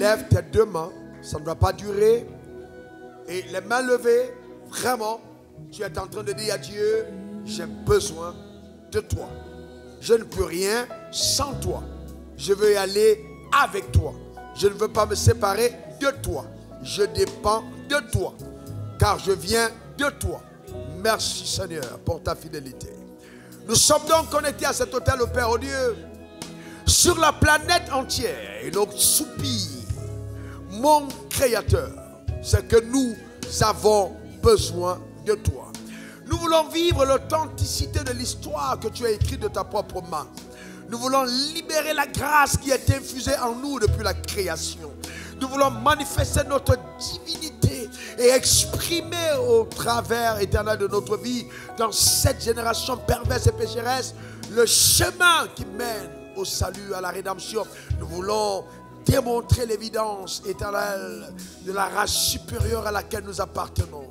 Lève tes deux mains, ça ne va pas durer. Et les mains levées, vraiment, tu es en train de dire à Dieu, j'ai besoin de toi. Je ne peux rien sans toi. Je veux y aller avec toi. Je ne veux pas me séparer de toi. Je dépends de toi, car je viens de toi. Merci Seigneur pour ta fidélité. Nous sommes donc connectés à cet hôtel au Père, au Dieu. Sur la planète entière, et nos soupirs, mon Créateur, c'est que nous avons besoin de toi. Nous voulons vivre l'authenticité de l'histoire que tu as écrite de ta propre main. Nous voulons libérer la grâce qui est infusée en nous depuis la création. Nous voulons manifester notre divinité et exprimer au travers éternel de notre vie, dans cette génération perverse et pécheresse, le chemin qui mène au salut, à la rédemption. Nous voulons démontrer l'évidence éternelle de la race supérieure à laquelle nous appartenons.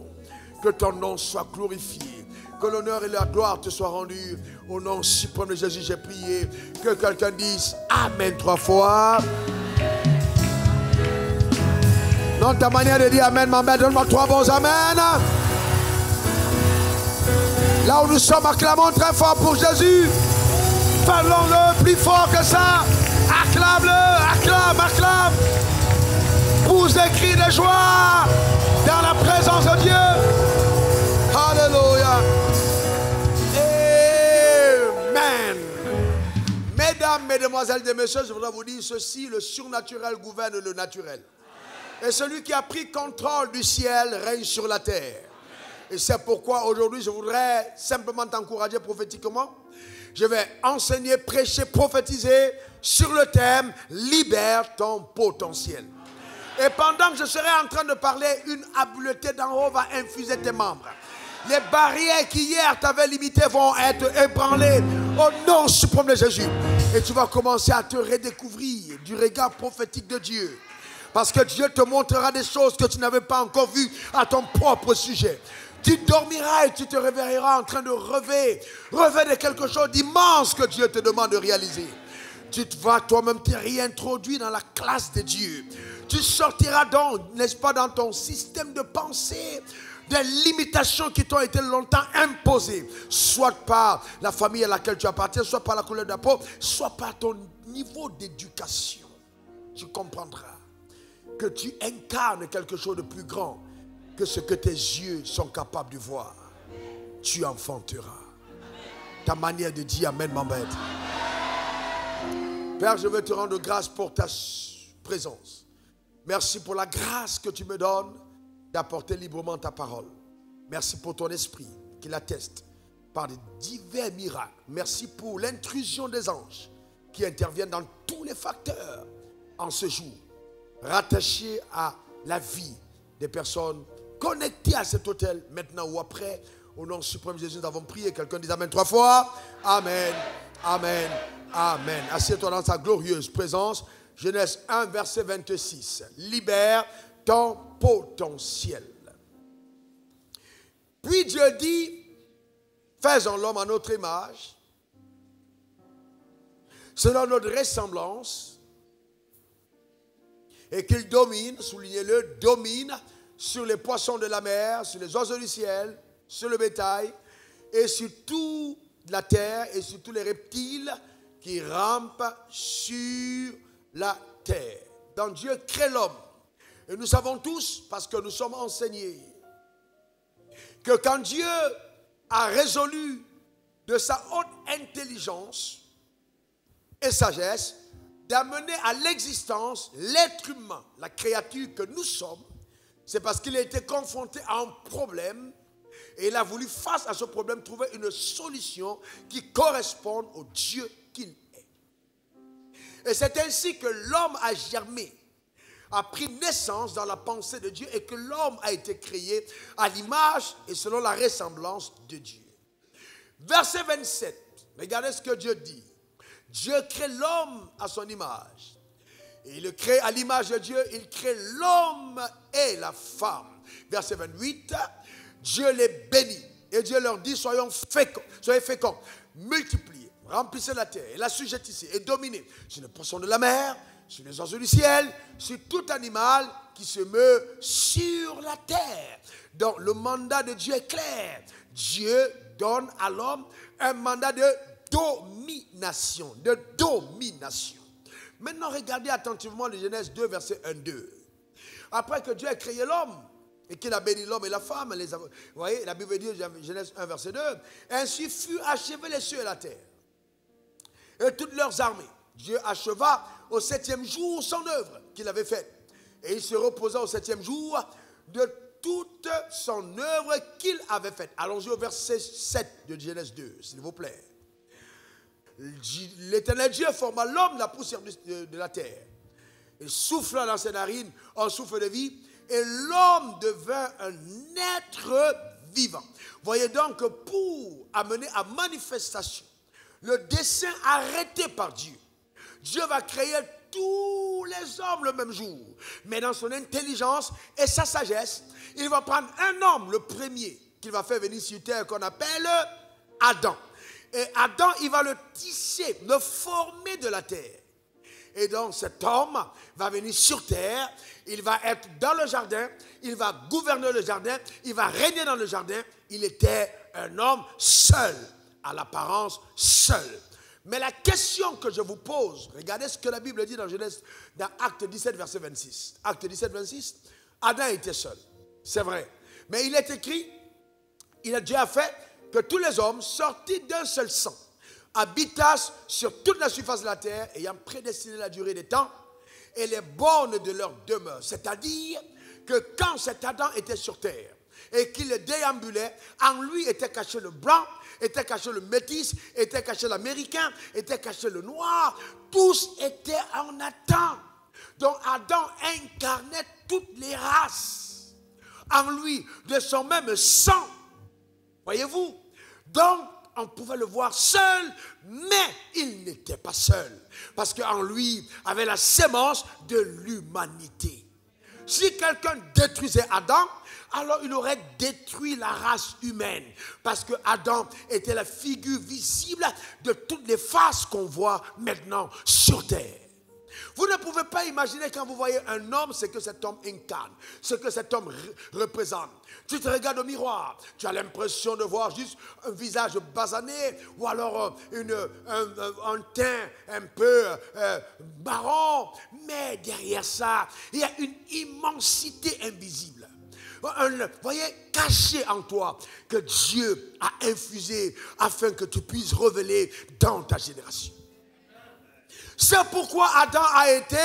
Que ton nom soit glorifié, que l'honneur et la gloire te soient rendus. Au nom suprême de Jésus, j'ai prié. Que quelqu'un dise Amen 3 fois. Dans ta manière de dire Amen, m'embête, donne-moi 3 bons Amen. Là où nous sommes, acclamons très fort pour Jésus. Parlons-le plus fort que ça. Acclame-le, acclame, acclame. Pousse des cris de joie dans la présence de Dieu. Alléluia. Amen. Mesdames, mesdemoiselles et messieurs, je voudrais vous dire ceci, le surnaturel gouverne le naturel. Et celui qui a pris contrôle du ciel règne sur la terre. Et c'est pourquoi aujourd'hui je voudrais simplement t'encourager prophétiquement. Je vais enseigner, prêcher, prophétiser sur le thème « Libère ton potentiel ». Et pendant que je serai en train de parler, une habileté d'en haut va infuser tes membres. Les barrières qui hier t'avaient limité vont être ébranlées au nom suprême de Jésus. Et tu vas commencer à te redécouvrir du regard prophétique de Dieu. Parce que Dieu te montrera des choses que tu n'avais pas encore vues à ton propre sujet. Tu dormiras et tu te réveilleras en train de rêver de quelque chose d'immense que Dieu te demande de réaliser. Tu vas toi-même te réintroduire dans la classe de Dieu. Tu sortiras donc, n'est-ce pas, dans ton système de pensée, des limitations qui t'ont été longtemps imposées, soit par la famille à laquelle tu appartiens, soit par la couleur de la peau, soit par ton niveau d'éducation. Tu comprendras que tu incarnes quelque chose de plus grand que ce que tes yeux sont capables de voir. Tu enfanteras. Ta manière de dire Amen m'embête. Père, je veux te rendre grâce pour ta présence. Merci pour la grâce que tu me donnes d'apporter librement ta parole. Merci pour ton esprit qui l'atteste par de divers miracles. Merci pour l'intrusion des anges qui interviennent dans tous les facteurs en ce jour, rattachés à la vie des personnes connectées à cet hôtel, maintenant ou après. Au nom suprême de Jésus, nous avons prié. Quelqu'un dit Amen 3 fois. Amen, Amen, Amen. Assieds-toi dans sa glorieuse présence. Genèse 1, verset 26. Libère ton potentiel. Puis Dieu dit, faisons l'homme à notre image, selon notre ressemblance, et qu'il domine, soulignez-le, domine sur les poissons de la mer, sur les oiseaux du ciel, sur le bétail, et sur toute la terre, et sur tous les reptiles qui rampent sur la terre. Donc Dieu crée l'homme. Et nous savons tous, parce que nous sommes enseignés, que quand Dieu a résolu de sa haute intelligence et sagesse d'amener à l'existence l'être humain, la créature que nous sommes, c'est parce qu'il a été confronté à un problème et il a voulu, face à ce problème, trouver une solution qui corresponde au Dieu qu'il est. Et c'est ainsi que l'homme a germé, a pris naissance dans la pensée de Dieu et que l'homme a été créé à l'image et selon la ressemblance de Dieu. Verset 27, regardez ce que Dieu dit. Dieu crée l'homme à son image. Et il le crée à l'image de Dieu, il crée l'homme et la femme. Verset 28, Dieu les bénit. Et Dieu leur dit, soyez féconds, multipliez, remplissez la terre et la sujettissez et dominez sur les poissons de la mer, sur les oiseaux du ciel, sur tout animal qui se meut sur la terre. Donc le mandat de Dieu est clair. Dieu donne à l'homme un mandat de domination. De domination. Maintenant, regardez attentivement le Genèse 2, verset 1-2. Après que Dieu a créé l'homme, et qu'il a béni l'homme et la femme, vous voyez, la Bible dit, Genèse 1, verset 2, ainsi fut achevé les cieux et la terre, et toutes leurs armées. Dieu acheva au 7e jour son œuvre qu'il avait faite. Et il se reposa au 7e jour de toute son œuvre qu'il avait faite. Allons-y au verset 7 de Genèse 2, s'il vous plaît. L'Éternel Dieu forma l'homme de la poussière de la terre. Il souffla dans ses narines un souffle de vie, et l'homme devint un être vivant. Voyez donc que pour amener à manifestation le dessein arrêté par Dieu, Dieu va créer tous les hommes le même jour. Mais dans son intelligence et sa sagesse, il va prendre un homme, le premier, qu'il va faire venir sur terre, qu'on appelle Adam. Et Adam, il va le tisser, le former de la terre. Et donc cet homme va venir sur terre, il va être dans le jardin, il va gouverner le jardin, il va régner dans le jardin. Il était un homme seul, à l'apparence seul. Mais la question que je vous pose, regardez ce que la Bible dit dans Genèse, dans Acte 17, verset 26. Acte 17, 26, Adam était seul, c'est vrai. Mais il est écrit, il a déjà fait que tous les hommes sortis d'un seul sang habitassent sur toute la surface de la terre, ayant prédestiné la durée des temps et les bornes de leur demeure. C'est-à-dire que quand cet Adam était sur terre et qu'il déambulait, en lui était caché le blanc, était caché le métis, était caché l'américain, était caché le noir. Tous étaient en attente. Donc Adam incarnait toutes les races en lui, de son même sang. Voyez-vous? Donc on pouvait le voir seul, mais il n'était pas seul. Parce qu'en lui avait la sémence de l'humanité. Si quelqu'un détruisait Adam, alors il aurait détruit la race humaine. Parce que Adam était la figure visible de toutes les faces qu'on voit maintenant sur terre. Vous ne pouvez pas imaginer quand vous voyez un homme, ce que cet homme incarne, ce que cet homme représente. Tu te regardes au miroir, tu as l'impression de voir juste un visage basané ou alors un teint un peu marron. Mais derrière ça, il y a une immensité invisible. Voyez, caché en toi, que Dieu a infusé afin que tu puisses révéler dans ta génération. C'est pourquoi Adam a été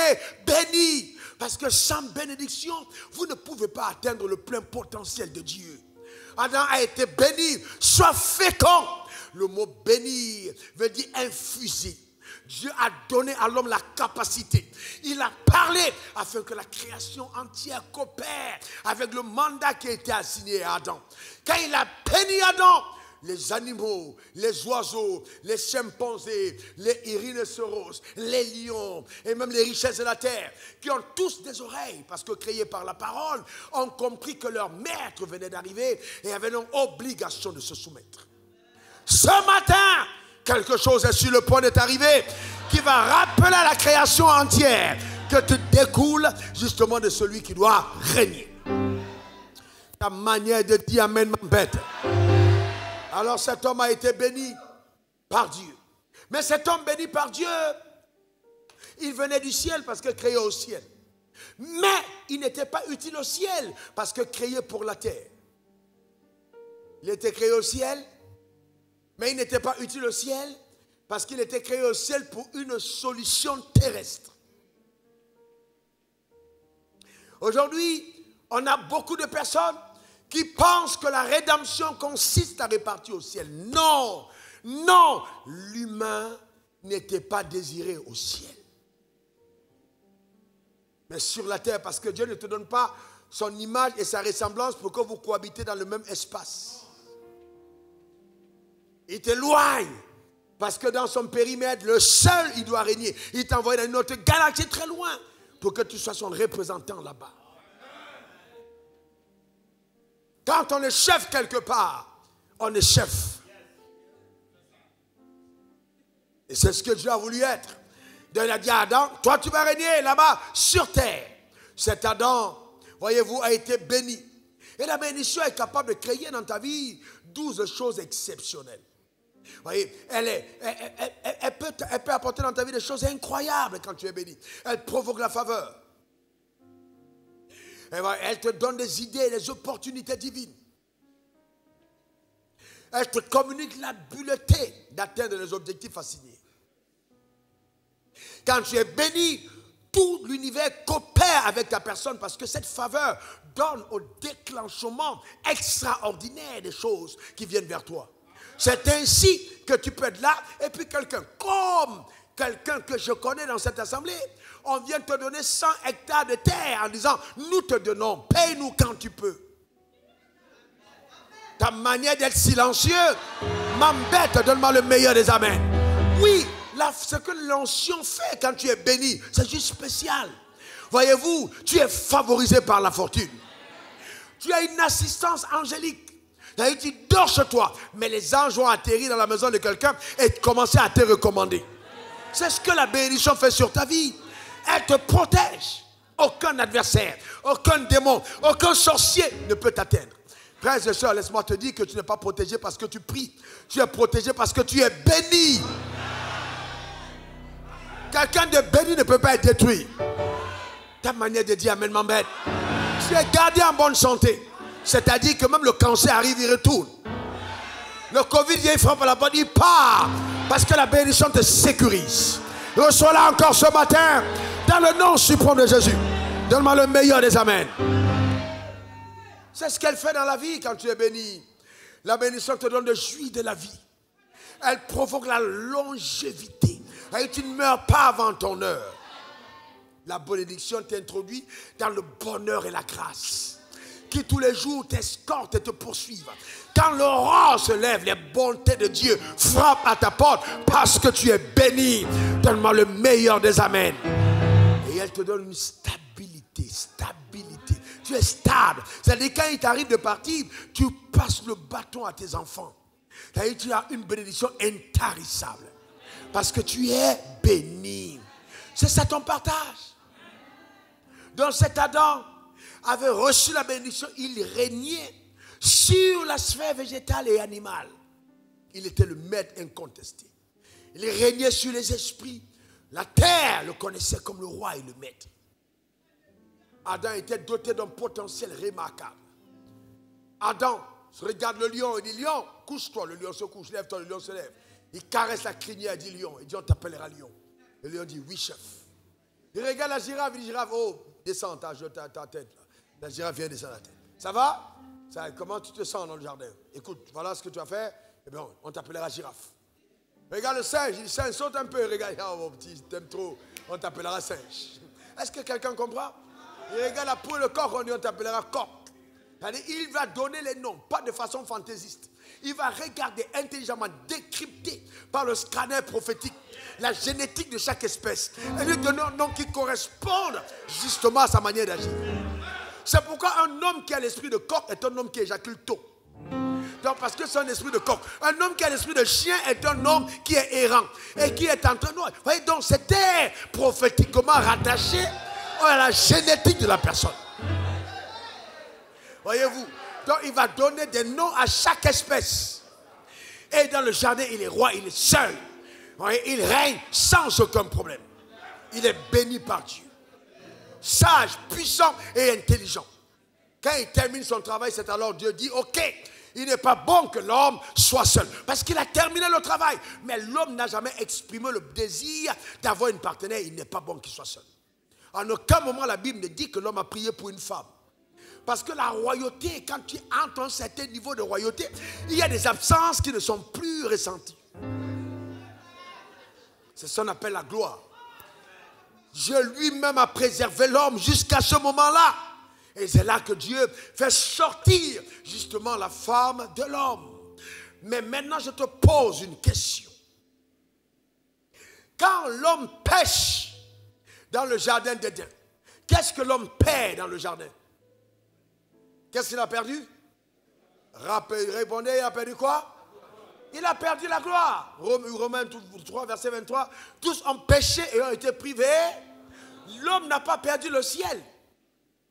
béni. Parce que sans bénédiction, vous ne pouvez pas atteindre le plein potentiel de Dieu. Adam a été béni, sois fécond. Le mot bénir veut dire infuser. Dieu a donné à l'homme la capacité. Il a parlé afin que la création entière coopère avec le mandat qui a été assigné à Adam. Quand il a béni Adam, les animaux, les oiseaux, les chimpanzés, les rhinocéros, les lions et même les richesses de la terre, qui ont tous des oreilles, parce que créés par la parole, ont compris que leur maître venait d'arriver et avaient donc obligation de se soumettre. Ce matin, quelque chose est sur le point d'être arrivé qui va rappeler à la création entière que tu découles justement de celui qui doit régner. Ta manière de dire amen m'embête. Alors cet homme a été béni par Dieu. Mais cet homme béni par Dieu, il venait du ciel parce que créé au ciel. Mais il n'était pas utile au ciel parce que créé pour la terre. Il était créé au ciel, mais il n'était pas utile au ciel parce qu'il était créé au ciel pour une solution terrestre. Aujourd'hui, on a beaucoup de personnes qui pensent que la rédemption consiste à repartir au ciel. Non, non, l'humain n'était pas désiré au ciel. Mais sur la terre, parce que Dieu ne te donne pas son image et sa ressemblance pour que vous cohabitez dans le même espace. Il t'éloigne, parce que dans son périmètre, le seul, il doit régner. Il t'envoie dans une autre galaxie très loin pour que tu sois son représentant là-bas. Quand on est chef quelque part, on est chef. Et c'est ce que Dieu a voulu être. Donc il a dit à Adam, toi tu vas régner là-bas sur terre. Cet Adam, voyez-vous, a été béni. Et la bénédiction est capable de créer dans ta vie 12 choses exceptionnelles. Vous voyez, elle peut apporter dans ta vie des choses incroyables quand tu es béni. Elle provoque la faveur. Elle te donne des idées, des opportunités divines. Elle te communique l'habileté d'atteindre les objectifs assignés. Quand tu es béni, tout l'univers coopère avec ta personne parce que cette faveur donne au déclenchement extraordinaire des choses qui viennent vers toi. C'est ainsi que tu peux être là et puis quelqu'un que je connais dans cette assemblée, on vient te donner 100 hectares de terre en disant, nous te donnons, paye-nous quand tu peux. Ta manière d'être silencieux m'embête, donne-moi le meilleur des amens. Oui, ce que l'onction fait quand tu es béni, c'est juste spécial. Voyez-vous, tu es favorisé par la fortune. Tu as une assistance angélique. Tu dors chez toi, mais les anges vont atterrir dans la maison de quelqu'un et commencer à te recommander. C'est ce que la bénédiction fait sur ta vie. Elle te protège. Aucun adversaire, aucun démon, aucun sorcier ne peut t'atteindre. Frères et sœurs, laisse-moi te dire que tu n'es pas protégé parce que tu pries. Tu es protégé parce que tu es béni. Quelqu'un de béni ne peut pas être détruit. Ta manière de dire amen m'embête. Tu es gardé en bonne santé. C'est-à-dire que même le cancer arrive, il retourne. Le Covid vient, il frappe à la porte, il part. Parce que la bénédiction te sécurise. Reçois-la encore ce matin. Dans le nom suprême de Jésus. Donne-moi le meilleur des amens. C'est ce qu'elle fait dans la vie quand tu es béni. La bénédiction te donne le jus de la vie. Elle provoque la longévité. Et tu ne meurs pas avant ton heure. La bénédiction t'introduit dans le bonheur et la grâce, qui tous les jours t'escortent et te poursuivent. Quand l'aurore se lève, les bontés de Dieu frappent à ta porte parce que tu es béni. Donne-moi le meilleur des amens. Et elle te donne une stabilité. Tu es stable. C'est-à-dire quand il t'arrive de partir, tu passes le bâton à tes enfants. C'est-à-dire tu as une bénédiction intarissable. Parce que tu es béni. C'est ça ton partage. Donc cet Adam avait reçu la bénédiction, il régnait sur la sphère végétale et animale. Il était le maître incontesté. Il régnait sur les esprits. La terre le connaissait comme le roi et le maître. Adam était doté d'un potentiel remarquable. Adam regarde le lion et dit, lion, couche-toi. Le lion se couche, lève-toi, le lion se lève. Il caresse la crinière et dit, lion. Il dit, on t'appellera lion. Le lion dit, oui, chef. Il regarde la girafe, il dit, girafe, oh, descends ta tête. Là. La girafe vient descendre la tête. Ça va? Comment tu te sens dans le jardin? Écoute, voilà ce que tu as fait. Eh bien, on t'appellera girafe. Regarde le singe, il dit, singe, saute un peu. Regarde, oh mon petit, t'aimes trop. On t'appellera singe. Est-ce que quelqu'un comprend? Il regarde la poule, le coq, on t'appellera coq. Il va donner les noms, pas de façon fantaisiste. Il va regarder intelligemment, décrypter par le scanner prophétique la génétique de chaque espèce et lui donner un nom qui corresponde justement à sa manière d'agir. C'est pourquoi un homme qui a l'esprit de coq est un homme qui éjacule tôt. Donc parce que c'est un esprit de coq. Un homme qui a l'esprit de chien est un homme qui est errant et qui est en train de... Vous voyez, donc c'était prophétiquement rattaché à la génétique de la personne. Voyez-vous, donc il va donner des noms à chaque espèce. Et dans le jardin, il est roi, il est seul. Voyez, il règne sans aucun problème. Il est béni par Dieu. Sage, puissant et intelligent. Quand il termine son travail, c'est alors Dieu dit, ok, il n'est pas bon que l'homme soit seul. Parce qu'il a terminé le travail. Mais l'homme n'a jamais exprimé le désir d'avoir une partenaire. Il n'est pas bon qu'il soit seul. En aucun moment, la Bible ne dit que l'homme a prié pour une femme. Parce que la royauté, quand tu entres à un certain niveau de royauté, il y a des absences qui ne sont plus ressenties. C'est ce qu'on appelle la gloire. Dieu lui-même a préservé l'homme jusqu'à ce moment-là. Et c'est là que Dieu fait sortir justement la femme de l'homme. Mais maintenant, je te pose une question. Quand l'homme pêche dans le jardin d'Éden, qu'est-ce que l'homme perd dans le jardin? Qu'est-ce qu'il a perdu? Répondez, il a perdu quoi? Il a perdu la gloire. Romains 3, verset 23. Tous ont péché et ont été privés. L'homme n'a pas perdu le ciel.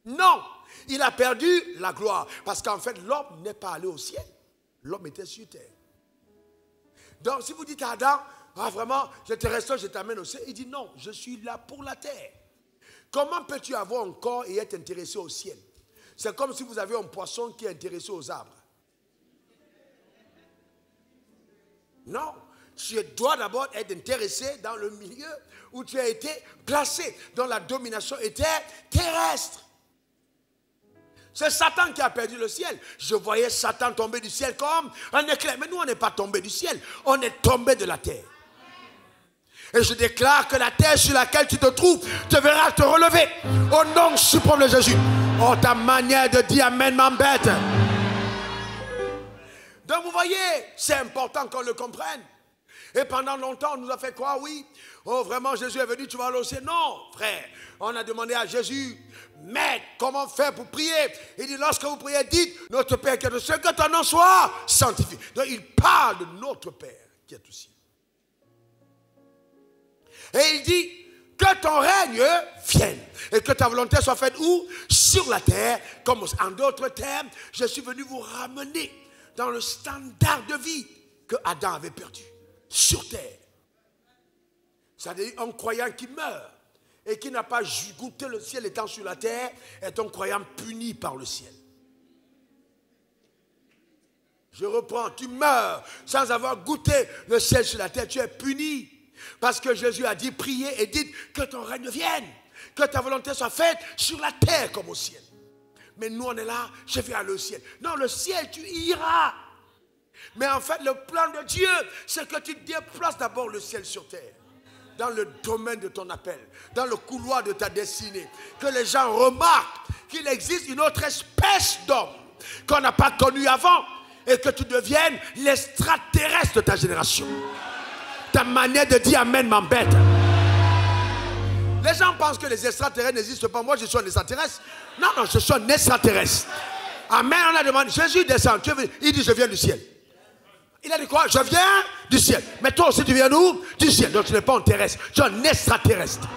Non, il a perdu la gloire. Parce qu'en fait, l'homme n'est pas allé au ciel. L'homme était sur terre. Donc, si vous dites à Adam, ah, vraiment, je te restaure, je t'amène au ciel. Il dit non, je suis là pour la terre. Comment peux-tu avoir un corps et être intéressé au ciel? C'est comme si vous avez un poisson qui est intéressé aux arbres. Non, tu dois d'abord être intéressé dans le milieu où tu as été placé, dans la domination était terrestre. C'est Satan qui a perdu le ciel. Je voyais Satan tomber du ciel comme un éclair. Mais nous, on n'est pas tombé du ciel. On est tombé de la terre. Et je déclare que la terre sur laquelle tu te trouves te verra te relever. Au nom suprême de Jésus. Oh, ta manière de dire amen m'embête. Donc vous voyez, c'est important qu'on le comprenne. Et pendant longtemps, on nous a fait croire, oui, oh vraiment Jésus est venu, tu vas aller au ciel. Non, frère, on a demandé à Jésus, Maître, comment faire pour prier? Il dit, lorsque vous priez, dites, notre Père qui est au ciel, que ton nom soit sanctifié. Donc il parle de notre Père qui est au ciel. Et il dit, que ton règne vienne et que ta volonté soit faite où? Sur la terre. Comme en d'autres termes, je suis venu vous ramener dans le standard de vie que Adam avait perdu sur terre. C'est-à-dire un croyant qui meurt et qui n'a pas goûté le ciel étant sur la terre est un croyant puni par le ciel. Je reprends, tu meurs sans avoir goûté le ciel sur la terre, tu es puni. Parce que Jésus a dit, priez et dites que ton règne vienne, que ta volonté soit faite sur la terre comme au ciel. Mais nous on est là, je vais aller au ciel. Non, le ciel tu iras. Mais en fait le plan de Dieu, c'est que tu déplaces d'abord le ciel sur terre. Dans le domaine de ton appel, dans le couloir de ta destinée. Que les gens remarquent qu'il existe une autre espèce d'homme qu'on n'a pas connue avant. Et que tu deviennes l'extraterrestre de ta génération. Ta manière de dire amen m'embête. Les gens pensent que les extraterrestres n'existent pas. Moi, je suis un extraterrestre. Non, non, je suis un extraterrestre. Amen, on a demandé, Jésus descend. Il dit, je viens du ciel. Il a dit quoi? Je viens du ciel. Mais toi aussi, tu viens d'où? Du ciel. Donc, tu n'es pas un terrestre. Tu es un extraterrestre.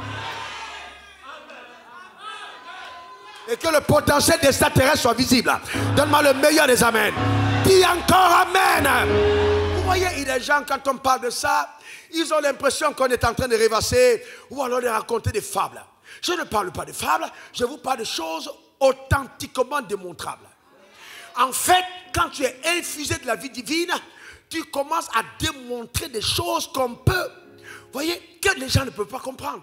Et que le potentiel d'extraterrestre soit visible. Donne-moi le meilleur des amens. Dis encore amen. Vous voyez, il y a des gens, quand on parle de ça, ils ont l'impression qu'on est en train de rêvasser ou alors de raconter des fables. Je ne parle pas de fables, je vous parle de choses authentiquement démontrables. En fait, quand tu es infusé de la vie divine, tu commences à démontrer des choses qu'on peut, vous voyez, que les gens ne peuvent pas comprendre.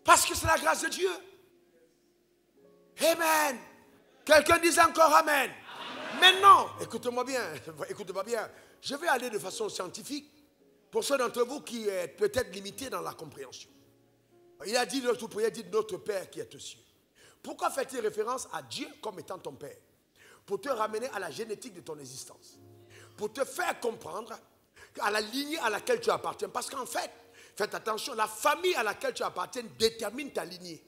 Parce que c'est la grâce de Dieu. Amen. Quelqu'un dise encore amen. Maintenant, écoutez-moi bien, écoutez-moi bien. Je vais aller de façon scientifique pour ceux d'entre vous qui êtes peut-être limités dans la compréhension. Il a dit, lorsque vous priez, dites notre Père qui est aux cieux. Pourquoi fait-il référence à Dieu comme étant ton Père? Pour te ramener à la génétique de ton existence. Pour te faire comprendre à la lignée à laquelle tu appartiens. Parce qu'en fait, faites attention, la famille à laquelle tu appartiens détermine ta lignée.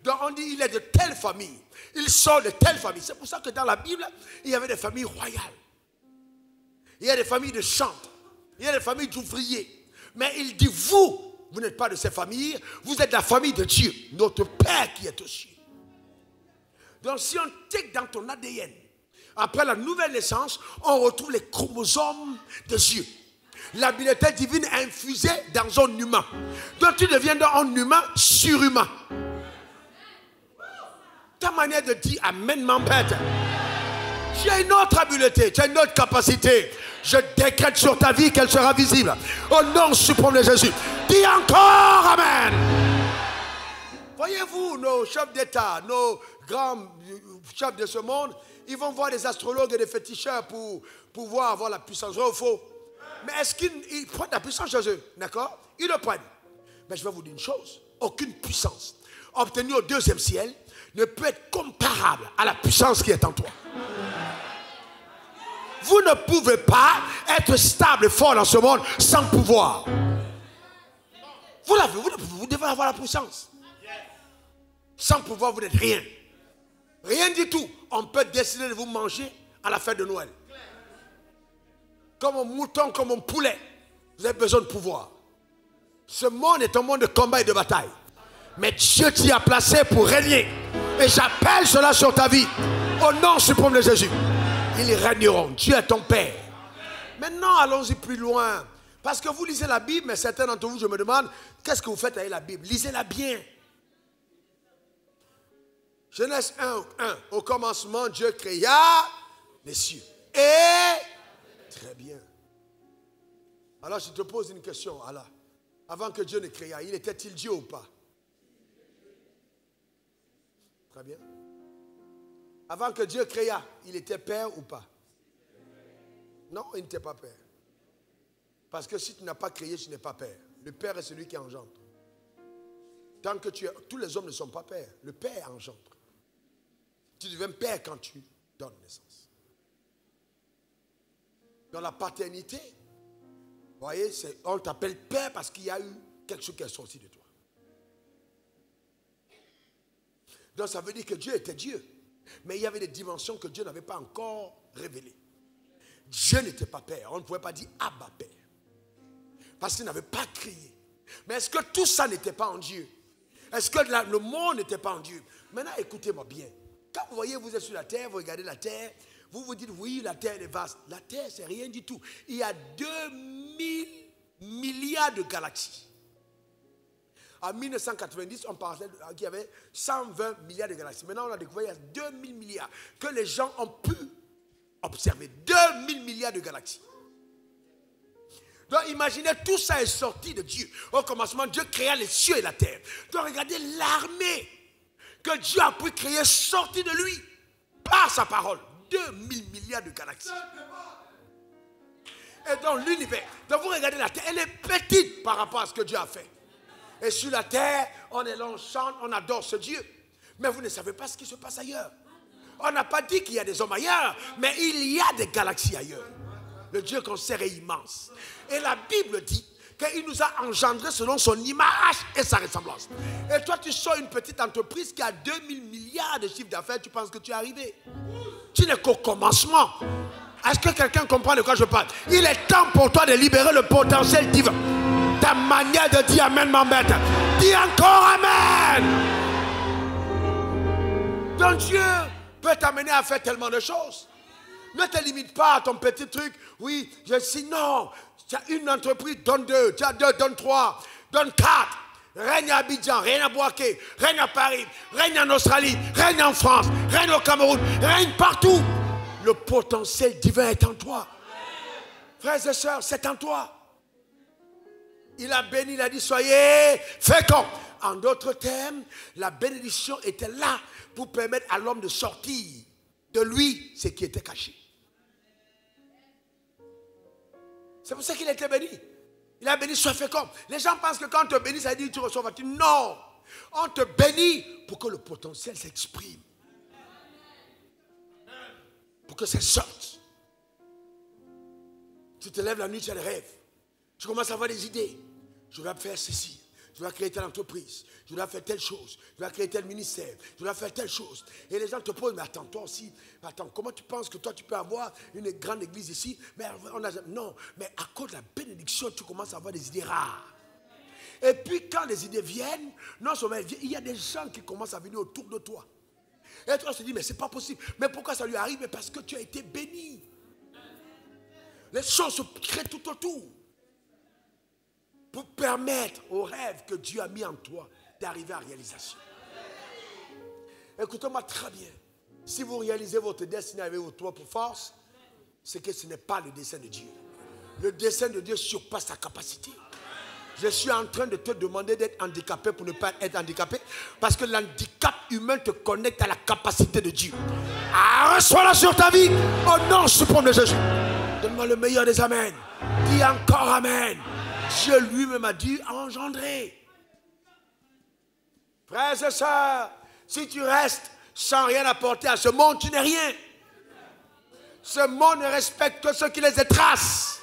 Donc on dit, il est de telle famille, il sort de telle famille. C'est pour ça que dans la Bible, il y avait des familles royales. Il y a des familles de chantres, il y a des familles d'ouvriers. Mais il dit, vous n'êtes pas de ces familles, vous êtes la famille de Dieu, notre Père qui est aux cieux. Donc si on tique dans ton ADN, après la nouvelle naissance, on retrouve les chromosomes de Dieu. L'habileté divine est infusée dans un humain. Donc tu deviens un humain surhumain. Ta manière de dire amen m'embête. Tu as une autre habileté, tu as une autre capacité. Je décrète sur ta vie qu'elle sera visible. Au nom suprême de Jésus. Dis encore amen. Voyez-vous, nos chefs d'État, nos grands chefs de ce monde, ils vont voir des astrologues et des féticheurs pour pouvoir avoir la puissance. Vrai ou faux? Mais est-ce qu'ils prennent la puissance chez eux? D'accord? Ils le prennent. Mais je vais vous dire une chose. Aucune puissance obtenue au deuxième ciel ne peut être comparable à la puissance qui est en toi. Vous ne pouvez pas être stable et fort dans ce monde sans pouvoir. Vous devez avoir la puissance. Sans pouvoir, vous n'êtes rien. Rien du tout. On peut décider de vous manger à la fête de Noël. Comme un mouton, comme un poulet. Vous avez besoin de pouvoir. Ce monde est un monde de combat et de bataille. Mais Dieu t'y a placé pour régner. Et j'appelle cela sur ta vie. Au nom suprême de Jésus. Ils régneront. Dieu est ton Père. Maintenant, allons-y plus loin. Parce que vous lisez la Bible, mais certains d'entre vous, je me demande, qu'est-ce que vous faites avec la Bible? Lisez-la bien. Genèse 1, au commencement, Dieu créa les cieux. Et, très bien. Alors, je te pose une question, Allah. Avant que Dieu ne créa, il était-il Dieu ou pas? Très bien. Avant que Dieu créa, il était père ou pas? Non, il n'était pas père. Parce que si tu n'as pas créé, tu n'es pas père. Le père est celui qui engendre. Tant que tous les hommes ne sont pas pères. Le père engendre. Tu deviens père quand tu donnes naissance. Dans la paternité, vous voyez, on t'appelle père parce qu'il y a eu quelque chose qui est sorti de toi. Donc ça veut dire que Dieu était Dieu. Mais il y avait des dimensions que Dieu n'avait pas encore révélées. Dieu n'était pas père. On ne pouvait pas dire Abba père. Parce qu'il n'avait pas créé. Mais est-ce que tout ça n'était pas en Dieu? Est-ce que le monde n'était pas en Dieu? Maintenant, écoutez-moi bien. Quand vous voyez, vous êtes sur la terre, vous regardez la terre, vous vous dites, oui, la terre est vaste. La terre, c'est rien du tout. Il y a 2000 milliards de galaxies. En 1990, on parlait qu'il y avait 120 milliards de galaxies. Maintenant, on a découvert qu'il y a 2000 milliards que les gens ont pu observer. 2000 milliards de galaxies. Donc imaginez, tout ça est sorti de Dieu. Au commencement, Dieu créa les cieux et la terre. Donc regardez l'armée que Dieu a pu créer sortie de lui par sa parole. 2000 milliards de galaxies. Et dans l'univers, donc vous regardez la terre, elle est petite par rapport à ce que Dieu a fait. Et sur la terre, on est là, on chante, on adore ce Dieu. Mais vous ne savez pas ce qui se passe ailleurs. On n'a pas dit qu'il y a des hommes ailleurs, mais il y a des galaxies ailleurs. Le Dieu qu'on sert est immense. Et la Bible dit qu'il nous a engendrés selon son image et sa ressemblance. Et toi, tu sors une petite entreprise qui a 2000 milliards de chiffres d'affaires, tu penses que tu es arrivé. Tu n'es qu'au commencement. Est-ce que quelqu'un comprend de quoi je parle? Il est temps pour toi de libérer le potentiel divin. Ta manière de dire Amen m'embête. Dis encore Amen. Donc Dieu peut t'amener à faire tellement de choses. Ne te limite pas à ton petit truc. Oui, je signe. Non, tu as une entreprise, donne 2. Tu as 2, donne 3. Donne 4. Règne à Abidjan, règne à Bouaké, règne à Paris, règne en Australie, règne en France, règne au Cameroun, règne partout. Le potentiel divin est en toi. Frères et sœurs, c'est en toi. Il a béni, il a dit soyez féconds. En d'autres termes, la bénédiction était là pour permettre à l'homme de sortir de lui ce qui était caché. C'est pour ça qu'il était béni. Il a béni, sois fécond. Les gens pensent que quand on te bénit, ça veut dire que tu reçois voiture. Non. On te bénit pour que le potentiel s'exprime. Pour que ça sorte. Tu te lèves la nuit, tu as des rêves. Tu commences à avoir des idées. Je dois faire ceci. Je dois créer telle entreprise. Je dois faire telle chose. Je dois créer tel ministère. Je dois faire telle chose. Et les gens te posent, mais attends, toi aussi, attends, comment tu penses que toi tu peux avoir une grande église ici? Mais non, mais à cause de la bénédiction, tu commences à avoir des idées rares. Et puis quand les idées viennent, non seulement elles viennent, il y a des gens qui commencent à venir autour de toi. Et toi, tu te dis, mais c'est pas possible. Mais pourquoi ça lui arrive? Parce que tu as été béni. Les choses se créent tout autour. Pour permettre aux rêves que Dieu a mis en toi d'arriver à réalisation. Écoutez-moi très bien. Si vous réalisez votre destinée avec votre propre force, c'est que ce n'est pas le dessein de Dieu. Le dessein de Dieu surpasse sa capacité. Je suis en train de te demander d'être handicapé pour ne pas être handicapé, parce que l'handicap humain te connecte à la capacité de Dieu. Reçois-la sur ta vie au nom suprême de Jésus. Donne-moi le meilleur des amens. Dis encore amen. Dieu lui-même a dit engendrer. Frères et sœurs, si tu restes sans rien apporter à ce monde, tu n'es rien. Ce monde ne respecte que ceux qui les étracent.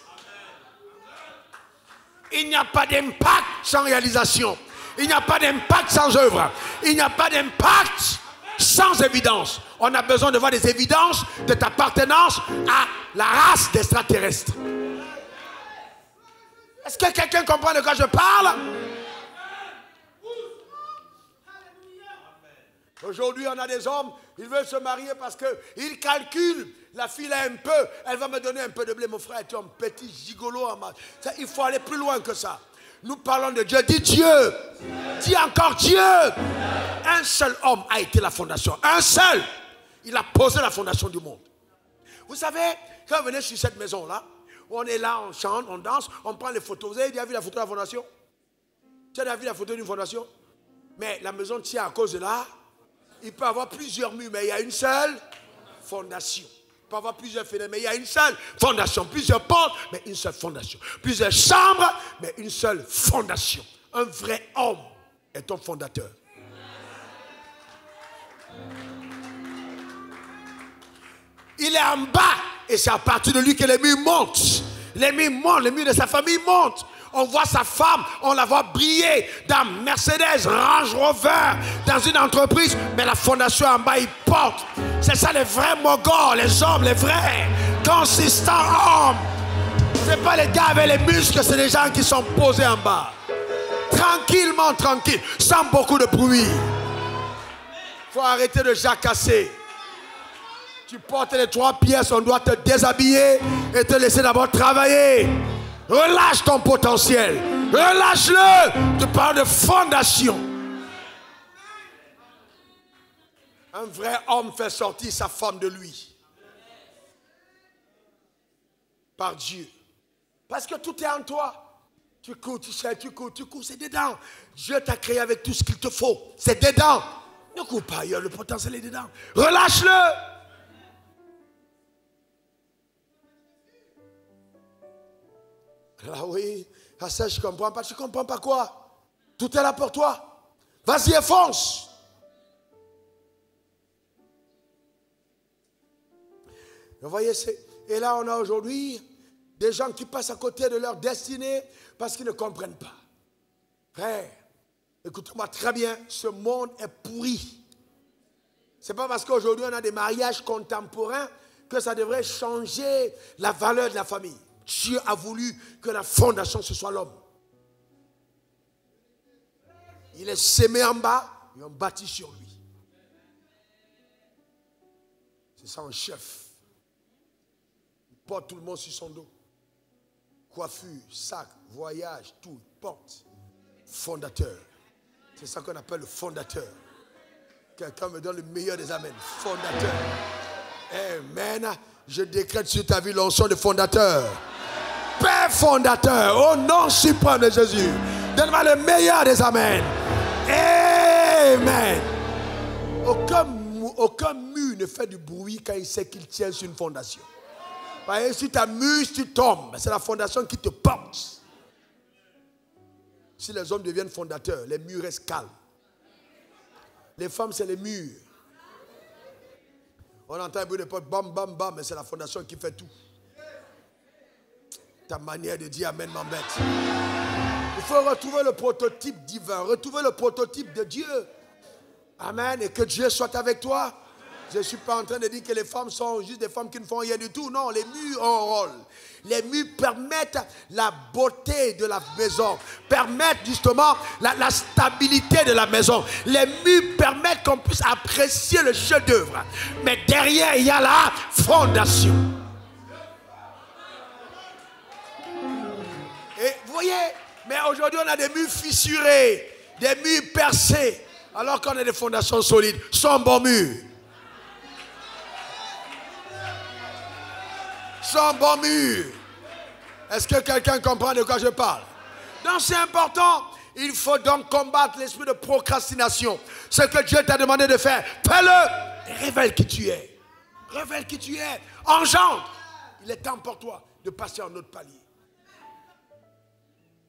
Il n'y a pas d'impact sans réalisation. Il n'y a pas d'impact sans œuvre. Il n'y a pas d'impact sans évidence. On a besoin de voir des évidences de ta appartenance à la race d'extraterrestres. Est-ce que quelqu'un comprend de quoi je parle? Aujourd'hui, on a des hommes, ils veulent se marier parce qu'ils calculent. La fille a un peu, elle va me donner un peu de blé. Mon frère, tu es un petit gigolo en masse. Il faut aller plus loin que ça. Nous parlons de Dieu. Dis Dieu. Dis encore Dieu. Un seul homme a été la fondation. Un seul. Il a posé la fondation du monde. Vous savez, quand vous venez sur cette maison-là, on est là, on chante, on danse, on prend les photos. Vous avez déjà vu la photo de la fondation? Tu as déjà vu la photo d'une fondation? Mais la maison tient à cause de là. Il peut y avoir plusieurs murs, mais il y a une seule fondation. Il peut y avoir plusieurs fenêtres, mais il y a une seule fondation. Plusieurs portes, mais une seule fondation. Plusieurs chambres, mais une seule fondation. Un vrai homme est ton fondateur. Il est en bas et c'est à partir de lui que les murs montent. Les murs montent, les murs de sa famille montent. On voit sa femme, on la voit briller dans Mercedes, Range Rover, dans une entreprise, mais la fondation en bas, il porte. C'est ça les vrais mogols, les hommes, les vrais, consistants hommes. Ce n'est pas les gars avec les muscles, c'est les gens qui sont posés en bas. Tranquillement, tranquille, sans beaucoup de bruit. Il faut arrêter de jacasser. Tu portes les 3 pièces, on doit te déshabiller et te laisser d'abord travailler. Relâche ton potentiel. Relâche-le. Tu parles de fondation. Un vrai homme fait sortir sa femme de lui. Par Dieu. Parce que tout est en toi. Tu cours, tu sais, tu cours, c'est dedans. Dieu t'a créé avec tout ce qu'il te faut. C'est dedans. Ne cours pas ailleurs, le potentiel est dedans. Relâche-le. Ah oui, à ça je comprends pas. Tu comprends pas quoi? Tout est là pour toi. Vas-y et fonce. Vous voyez, et là on a aujourd'hui des gens qui passent à côté de leur destinée parce qu'ils ne comprennent pas. Frère, écoute-moi très bien, ce monde est pourri. C'est pas parce qu'aujourd'hui on a des mariages contemporains que ça devrait changer la valeur de la famille. Dieu a voulu que la fondation, ce soit l'homme. Il est sémé en bas et on bâtit sur lui. C'est ça un chef. Il porte tout le monde sur son dos. Coiffure, sac, voyage, tout, il porte. Fondateur. C'est ça qu'on appelle le fondateur. Quelqu'un me donne le meilleur des amens. Fondateur. Amen. Je décrète sur ta vie l'onction de fondateur. Père fondateur, au nom suprême de Jésus, donne-moi le meilleur des amens. Amen. Aucun mur ne fait du bruit quand il sait qu'il tient sur une fondation. Parce que si tu t'amuses, tu tombes. C'est la fondation qui te porte. Si les hommes deviennent fondateurs, les murs restent calmes. Les femmes, c'est les murs. On entend un bruit de porte, bam, bam, bam, mais c'est la fondation qui fait tout. Ta manière de dire amen m'embête. Il faut retrouver le prototype divin, retrouver le prototype de Dieu. Amen. Et que Dieu soit avec toi. Je ne suis pas en train de dire que les femmes sont juste des femmes qui ne font rien du tout. Non, les murs ont un rôle. Les murs permettent la beauté de la maison, permettent justement la stabilité de la maison. Les murs permettent qu'on puisse apprécier le chef-d'œuvre. Mais derrière, il y a la fondation. Et vous voyez, mais aujourd'hui on a des murs fissurés, des murs percés, alors qu'on a des fondations solides. Sont bons murs. Sont bons murs. Est-ce que quelqu'un comprend de quoi je parle? Donc c'est important. Il faut donc combattre l'esprit de procrastination. Ce que Dieu t'a demandé de faire, fais-le. Et révèle qui tu es. Révèle qui tu es. Engendre. Il est temps pour toi de passer en autre palier.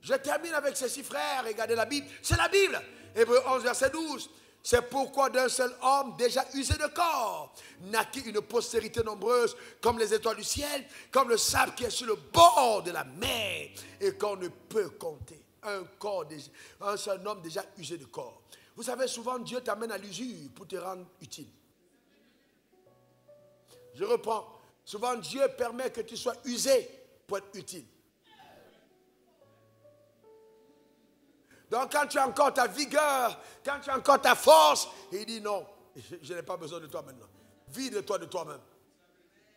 Je termine avec ceci, frères. Regardez la Bible. C'est la Bible. Hébreux 11, verset 12. C'est pourquoi d'un seul homme déjà usé de corps naquit une postérité nombreuse comme les étoiles du ciel, comme le sable qui est sur le bord de la mer et qu'on ne peut compter. Un seul homme déjà usé de corps. Vous savez, souvent Dieu t'amène à l'usure pour te rendre utile. Je reprends. Souvent Dieu permet que tu sois usé pour être utile. Donc quand tu as encore ta vigueur, quand tu as encore ta force, il dit non, je n'ai pas besoin de toi maintenant. Vide-toi de toi-même.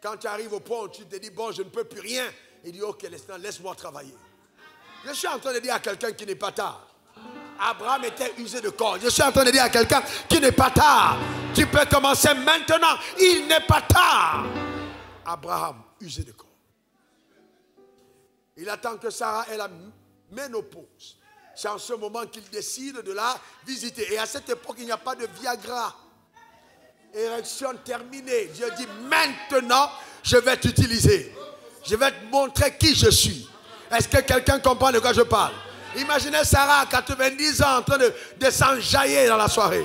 Quand tu arrives au point où tu te dis bon, je ne peux plus rien, il dit ok, laisse-moi travailler. Je suis en train de dire à quelqu'un qui n'est pas tard. Abraham était usé de corps. Je suis en train de dire à quelqu'un qui n'est pas tard. Tu peux commencer maintenant. Il n'est pas tard. Abraham, usé de corps. Il attend que Sarah ait la ménopause. C'est en ce moment qu'il décide de la visiter. Et à cette époque, il n'y a pas de Viagra. Érection terminée. Dieu dit maintenant, je vais t'utiliser. Je vais te montrer qui je suis. Est-ce que quelqu'un comprend de quoi je parle? Imaginez Sarah à 90 ans en train de s'enjailler dans la soirée.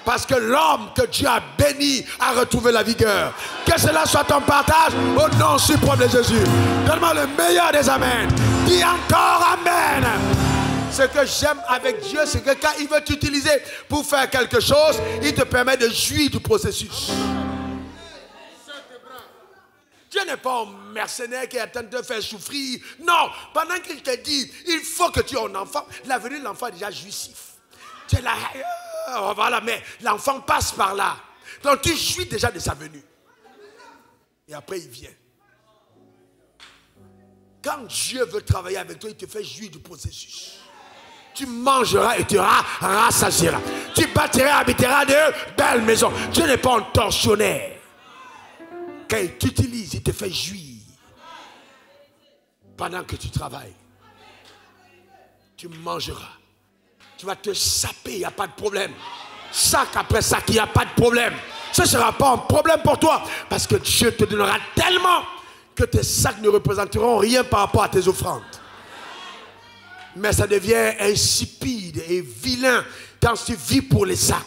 Parce que l'homme que Dieu a béni a retrouvé la vigueur. Que cela soit ton partage au nom suprême de Jésus. Donne-moi le meilleur des amens. Dis encore amen. Ce que j'aime avec Dieu, c'est que quand il veut t'utiliser pour faire quelque chose, il te permet de jouir du processus. Dieu n'est pas un mercenaire qui est en train de te faire souffrir. Non, pendant qu'il te dit, il faut que tu aies un enfant, l'avenir de l'enfant est déjà jouissif. Tu es là, voilà, mais l'enfant passe par là. Donc tu jouis déjà de sa venue. Et après il vient. Quand Dieu veut travailler avec toi, il te fait jouir du processus. Tu mangeras et tu rassasieras. Tu bâtiras et habiteras de belles maisons. Dieu n'est pas un tortionnaire. Quand il t'utilise, il te fait jouir. Pendant que tu travailles, tu mangeras. Tu vas te saper, il n'y a pas de problème. Sac après sac, il n'y a pas de problème. Ce ne sera pas un problème pour toi. Parce que Dieu te donnera tellement que tes sacs ne représenteront rien par rapport à tes offrandes. Mais ça devient insipide et vilain quand tu vis pour les sacs.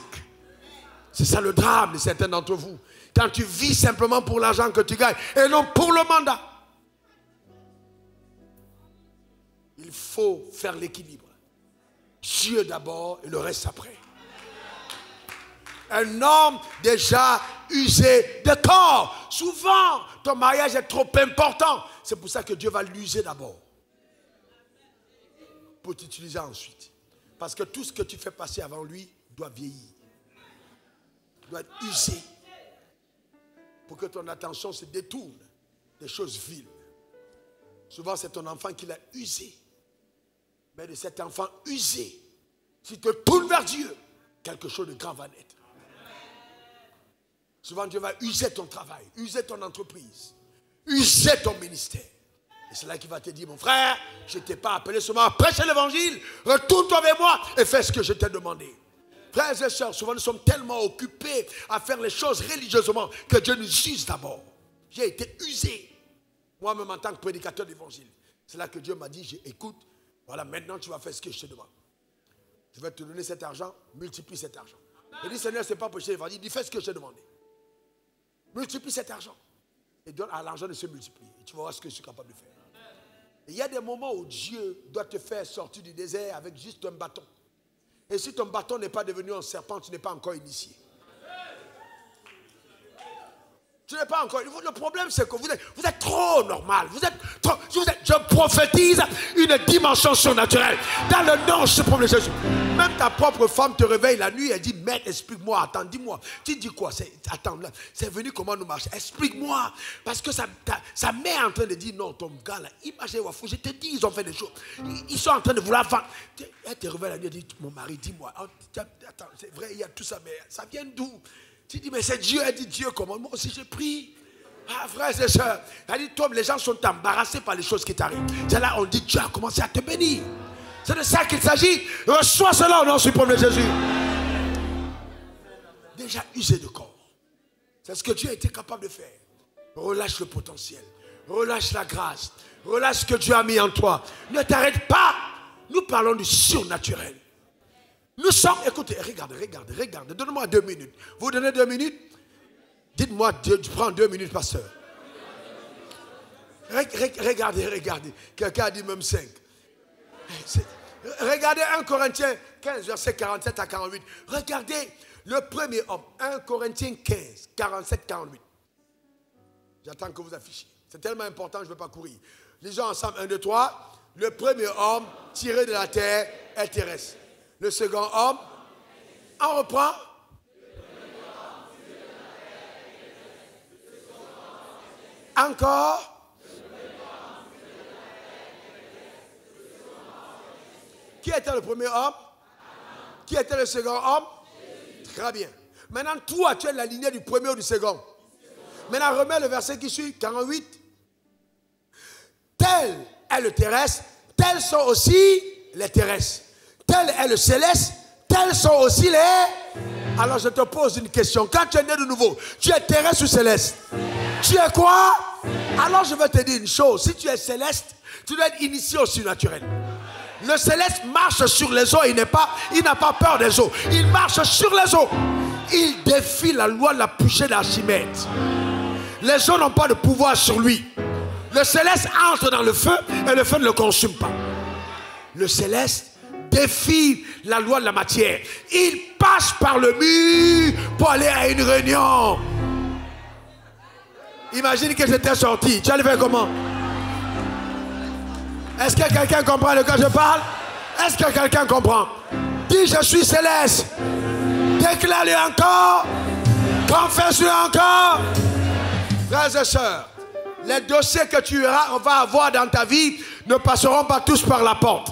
C'est ça le drame de certains d'entre vous. Quand tu vis simplement pour l'argent que tu gagnes et non pour le mandat. Il faut faire l'équilibre. Dieu d'abord et le reste après. Un homme déjà usé de corps. Souvent, ton mariage est trop important. C'est pour ça que Dieu va l'user d'abord. Pour t'utiliser ensuite. Parce que tout ce que tu fais passer avant lui doit vieillir. Doit être usé. Pour que ton attention se détourne des choses viles. Souvent, c'est ton enfant qui l'a usé. Mais de cet enfant usé, si tu te tournes vers Dieu, quelque chose de grand va naître. Souvent, Dieu va user ton travail, user ton entreprise, user ton ministère. Et c'est là qu'il va te dire, mon frère, je ne t'ai pas appelé seulement à prêcher l'évangile, retourne-toi vers moi et fais ce que je t'ai demandé. Frères et sœurs, souvent nous sommes tellement occupés à faire les choses religieusement que Dieu nous use d'abord. J'ai été usé, moi-même en tant que prédicateur d'évangile. C'est là que Dieu m'a dit, écoute, voilà, maintenant tu vas faire ce que je te demande. Je vais te donner cet argent, multiplie cet argent. Il dit, Seigneur, ce n'est pas prêcher l'évangile, il dit, fais ce que je t'ai demandé. Multiplie cet argent. Et donne à l'argent de se multiplier. Et tu vas voir ce que je suis capable de faire. Et il y a des moments où Dieu doit te faire sortir du désert avec juste un bâton. Et si ton bâton n'est pas devenu un serpent, tu n'es pas encore initié. Tu n'es pas encore. Le problème, c'est que vous êtes trop normal. Je prophétise une dimension surnaturelle. Dans le nom suprême de Jésus. Même ta propre femme te réveille la nuit et dit, Maître, explique-moi, attends, dis-moi. Tu dis quoi? Attends, c'est venu comment nous marcher? Explique-moi. Parce que sa mère est en train de dire, non, ton gars là, imagine, je te dis, ils ont fait des choses. Ils sont en train de vouloir vendre. Elle te réveille la nuit et dit, mon mari, dis-moi. Attends, c'est vrai, il y a tout ça, mais ça vient d'où? Tu dis, mais c'est Dieu. Elle dit, Dieu, comment? Moi aussi, j'ai pris. Ah, frères et sœurs. Elle dit, toi, les gens sont embarrassés par les choses qui t'arrivent. C'est là, on dit, Dieu a commencé à te bénir. C'est de ça qu'il s'agit. Reçois cela au nom suprême de Jésus. Déjà usé de corps. C'est ce que Dieu a été capable de faire. Relâche le potentiel. Relâche la grâce. Relâche ce que Dieu a mis en toi. Ne t'arrête pas. Nous parlons du surnaturel. Nous sommes, écoutez, regardez. Donnez-moi 2 minutes. Vous donnez 2 minutes? Dites-moi, Dieu, tu prends 2 minutes, pasteur. Regardez. Quelqu'un a dit même 5. Regardez 1 Corinthiens 15, versets 47 à 48. Regardez le premier homme. 1 Corinthiens 15, 47, 48. J'attends que vous affichiez. C'est tellement important, je ne veux pas courir. Lisons ensemble. 1, 2, 3. Le premier homme tiré de la terre est terrestre. Le second homme, on reprend. Encore. Qui était le premier homme? Qui était le second homme? Très bien. Maintenant, toi, tu es la lignée du premier ou du second. Maintenant, remets le verset qui suit, 48. Tel est le terrestre, tels sont aussi les terrestres. Tel est le céleste, tels sont aussi les... Alors je te pose une question. Quand tu es né de nouveau, tu es terrestre ou céleste? Tu es quoi? Alors je vais te dire une chose. Si tu es céleste, tu dois être initié au surnaturel. Le céleste marche sur les eaux. Il n'a pas peur des eaux. Il marche sur les eaux. Il défie la loi de la poussée d'Archimède. Les eaux n'ont pas de pouvoir sur lui. Le céleste entre dans le feu et le feu ne le consume pas. Le céleste défie la loi de la matière. Il passe par le mur pour aller à une réunion. Imagine que j'étais sorti. Tu allais faire comment? Est-ce que quelqu'un comprend de quoi je parle? Est-ce que quelqu'un comprend? Dis je suis céleste. Déclare-le encore. Confesse-le encore. Frères et sœurs, les dossiers que tu vas avoir dans ta vie ne passeront pas tous par la porte.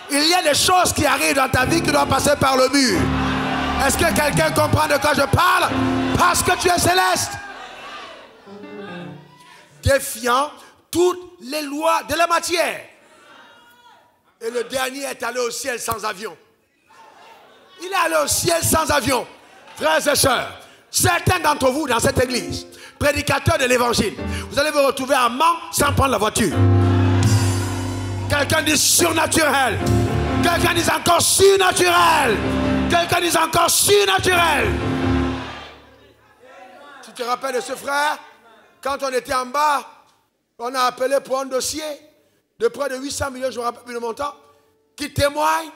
Il y a des choses qui arrivent dans ta vie qui doivent passer par le mur. Est-ce que quelqu'un comprend de quoi je parle? Parce que tu es céleste. Défiant toutes les lois de la matière. Et le dernier est allé au ciel sans avion. Il est allé au ciel sans avion. Frères et sœurs, certains d'entre vous dans cette église, prédicateurs de l'évangile, vous allez vous retrouver à Mans sans prendre la voiture. Quelqu'un dit surnaturel. Quelqu'un dit encore surnaturel. Quelqu'un dit encore surnaturel. Tu te rappelles de ce frère? Quand on était en bas, on a appelé pour un dossier de près de 800 millions, je me rappelle plus le montant, qui témoigne,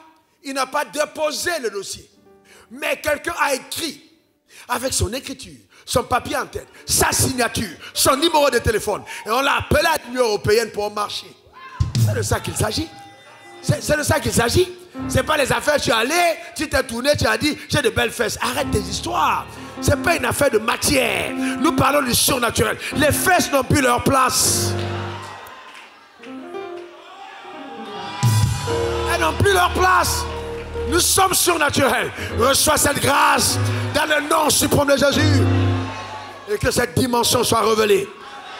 il n'a pas déposé le dossier. Mais quelqu'un a écrit, avec son écriture, son papier en tête, sa signature, son numéro de téléphone. Et on l'a appelé à l'Union européenne pour marcher. C'est de ça qu'il s'agit. C'est de ça qu'il s'agit. Ce n'est pas les affaires, tu es allé, tu t'es tourné, tu as dit, j'ai de belles fesses. Arrête tes histoires. Ce n'est pas une affaire de matière. Nous parlons du surnaturel. Les fesses n'ont plus leur place. Elles n'ont plus leur place. Nous sommes surnaturels. Reçois cette grâce dans le nom suprême de Jésus. Et que cette dimension soit révélée.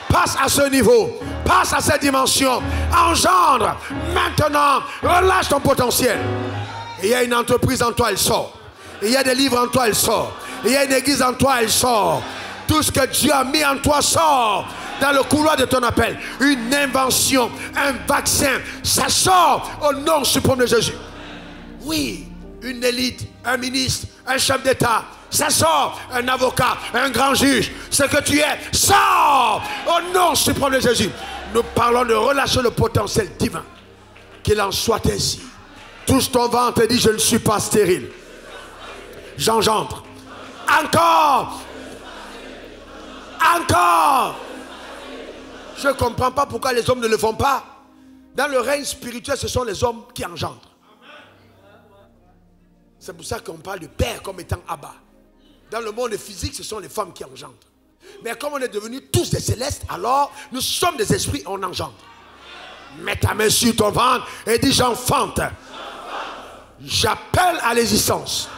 Passe à ce niveau. Passe à cette dimension. Engendre. Maintenant, relâche ton potentiel. Et il y a une entreprise en toi, elle sort. Et il y a des livres en toi, elle sort. Et il y a une église en toi, elle sort. Tout ce que Dieu a mis en toi sort. Dans le couloir de ton appel. Une invention, un vaccin. Ça sort au nom suprême de Jésus. Oui, une élite, un ministre, un chef d'État. Ça sort, un avocat, un grand juge. Ce que tu es, sort au nom suprême de Jésus. Nous parlons de relâcher le potentiel divin. Qu'il en soit ainsi. Touche ton ventre et dis je ne suis pas stérile. J'engendre. Encore. Encore. Je ne comprends pas pourquoi les hommes ne le font pas. Dans le règne spirituel, ce sont les hommes qui engendrent. C'est pour ça qu'on parle du Père comme étant Abba. Dans le monde physique, ce sont les femmes qui engendrent. Mais comme on est devenus tous des célestes, alors nous sommes des esprits, on engendre. Mets ta main sur ton ventre et dis j'enfante. J'appelle à l'existence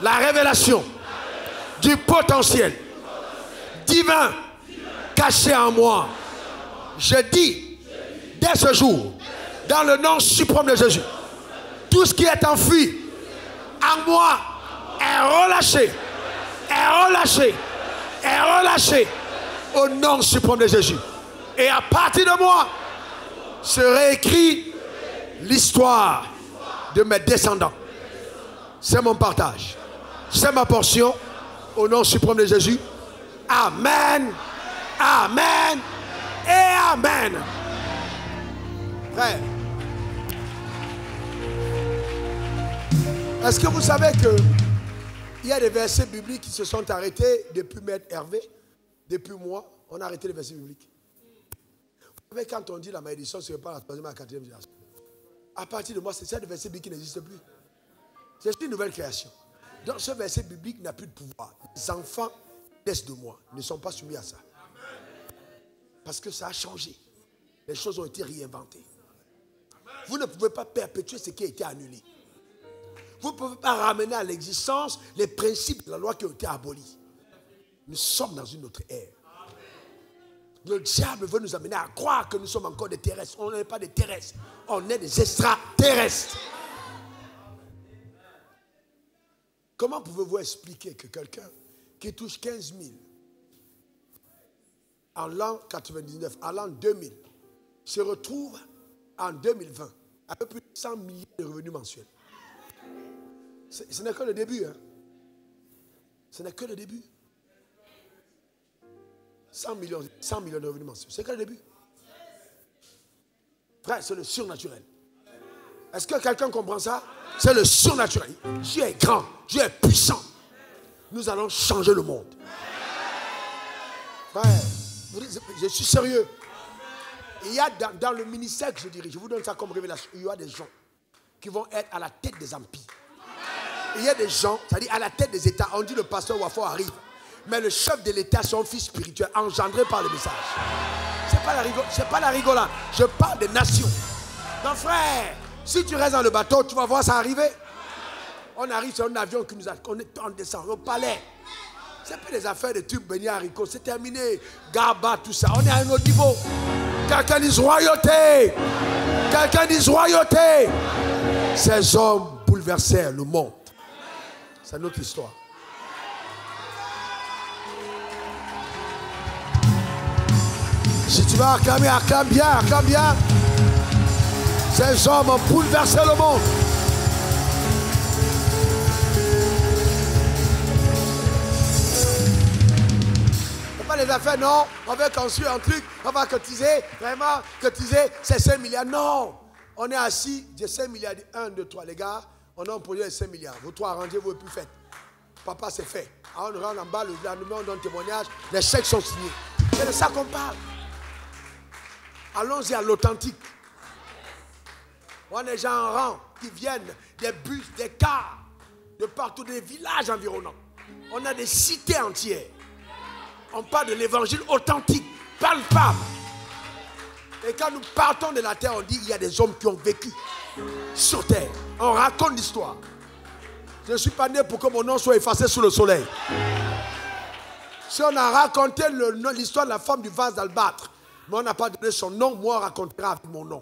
la révélation du potentiel divin caché en moi. Je dis dès ce jour, dans le nom suprême de Jésus, tout ce qui est enfui en moi est relâché, est relâché, est relâché au nom suprême de Jésus. Et à partir de moi serait écrit l'histoire de mes descendants. C'est mon partage, c'est ma portion au nom suprême de Jésus. Amen, amen et amen. Frère, Est-ce que vous savez qu'il y a des versets bibliques qui se sont arrêtés depuis Maître Hervé, depuis moi, on a arrêté les versets bibliques. Vous savez, quand on dit la malédiction, ce n'est pas la troisième et la quatrième génération. À partir de moi, c'est ça, des versets bibliques qui n'existent plus. C'est une nouvelle création. Donc ce verset biblique n'a plus de pouvoir. Les enfants naissent de moi, ne sont pas soumis à ça. Parce que ça a changé. Les choses ont été réinventées. Vous ne pouvez pas perpétuer ce qui a été annulé. Vous ne pouvez pas ramener à l'existence les principes de la loi qui ont été abolis. Nous sommes dans une autre ère. Le diable veut nous amener à croire que nous sommes encore des terrestres. On n'est pas des terrestres. On est des extraterrestres. Comment pouvez-vous expliquer que quelqu'un qui touche 15 000 en l'an 99, en l'an 2000, se retrouve en 2020 à peu plus de 100 millions de revenus mensuels? Ce n'est que le début. Hein? Ce n'est que le début. 100 millions de revenus mensuels. C'est que le début. Frère, c'est le surnaturel. Est-ce que quelqu'un comprend ça? C'est le surnaturel. Dieu est grand, Dieu est puissant. Nous allons changer le monde. Frère, je suis sérieux. Il y a dans le ministère que je dirige, je vous donne ça comme révélation, il y a des gens qui vont être à la tête des empires. Il y a des gens, c'est-à-dire à la tête des États. On dit le pasteur Wafo arrive. Mais le chef de l'État, son fils spirituel, engendré par le message. C'est pas la rigolade. Je parle des nations. Donc frère, si tu restes dans le bateau, tu vas voir ça arriver. On arrive sur un avion qui nous a... On descend au palais. C'est plus des affaires de tubes bénis haricots. C'est terminé. Gaba, tout ça. On est à un autre niveau. Quelqu'un dit royauté. Quelqu'un dit royauté. Ces hommes bouleversèrent le monde. C'est notre histoire. Si tu vas acclamer, acclame bien, acclame bien. Ces hommes ont bouleversé le monde. C'est pas les affaires, non. On veut construire un truc, on va cotiser, vraiment, cotiser, c'est 5 milliards. Non. On est assis, j'ai 5 milliards, 1, 2, 3, les gars. On a un projet de 5 milliards. Vous trois, arrangez-vous et puis faites. Papa, c'est fait. Alors, on rentre en bas, le lendemain, on donne témoignage. Les chèques sont signés. C'est de ça qu'on parle. Allons-y à l'authentique. On a des gens en rang qui viennent, des bus, des cars, de partout, des villages environnants. On a des cités entières. On parle de l'évangile authentique, palpable. Et quand nous partons de la terre, on dit qu'il y a des hommes qui ont vécu sur terre. On raconte l'histoire. Je ne suis pas né pour que mon nom soit effacé sous le soleil. Si on a raconté l'histoire de la femme du vase d'albâtre, mais on n'a pas donné son nom, moi on racontera avec mon nom.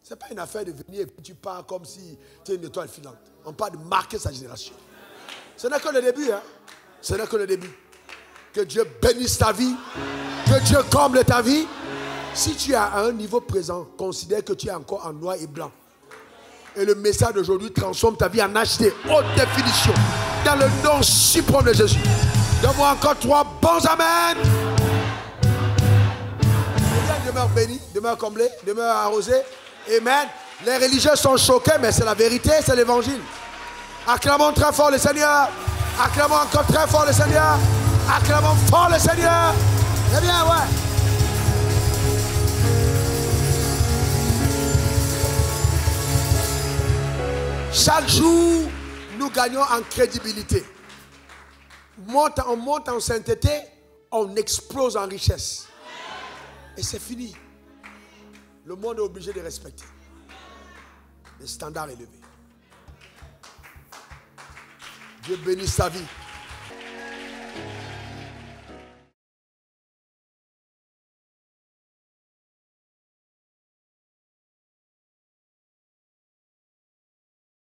Ce n'est pas une affaire de venir et puis tu pars comme si tu es une étoile filante. On parle de marquer sa génération. Ce n'est que le début. Hein? Ce n'est que le début. Que Dieu bénisse ta vie. Que Dieu comble ta vie. Si tu es à un niveau présent, considère que tu es encore en noir et blanc. Et le message d'aujourd'hui transforme ta vie en HD, haute définition. Dans le nom suprême de Jésus. Donne-moi encore 3 bons amen. Demeure béni, demeure comblé, demeure arrosé. Amen. Les religieux sont choqués, mais c'est la vérité, c'est l'évangile. Acclamons très fort le Seigneur. Acclamons encore très fort le Seigneur. Acclamons fort le Seigneur. Eh bien, ouais. Chaque jour, nous gagnons en crédibilité. On monte en sainteté, on explose en richesse. Et c'est fini. Le monde est obligé de respecter les standards élevés. Dieu bénisse ta vie.